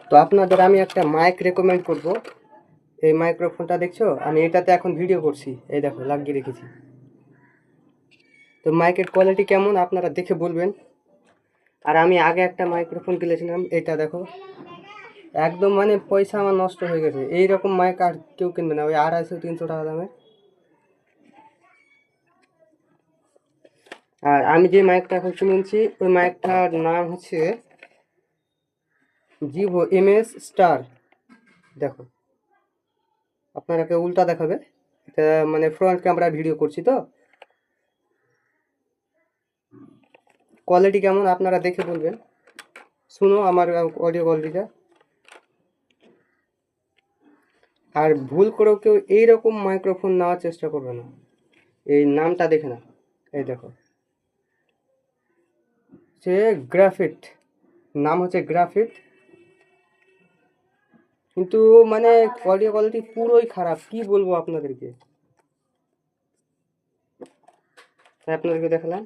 তো আপনাদের আমি একটা মাইক রেকমেন্ড করব। এই মাইক্রোফোনটা দেখছো, আমি এটাতে এখন ভিডিও করছি, এই দেখো লাগিয়ে রেখেছি। তো মাইকের কোয়ালিটি কেমন আপনারা দেখে বলবেন। আর আমি আগে একটা মাইক্রোফোন কিনেছিলাম, এটা দেখো একদম মানে পয়সা আমার নষ্ট হয়ে গেছে। এইরকম মাইক আর কেউ কিনবে না, ওই 250-300 টাকা দামে। আর আমি যে মাইকটা এখন কিনেছি ওই মাইকটার নাম হচ্ছে জিভো MS স্টার। দেখো আপনারাকে উল্টা দেখাবে, এটা মানে ফ্রন্ট ক্যামেরা ভিডিও করছি। তো কোয়ালিটি কেমন আপনারা দেখে বলবেন। শুনো আমার অডিও কোয়ালিটিটা। আর ভুল করেও কেউ এইরকম মাইক্রোফোন নেওয়ার চেষ্টা করবে না। এই নামটা দেখে না, এই দেখো সে গ্রাফিট, নাম হচ্ছে গ্রাফিট। কিন্তু মানে অডিও কোয়ালিটি পুরোই খারাপ, কি বলবো আপনাদেরকে। আপনাদেরকে দেখালাম।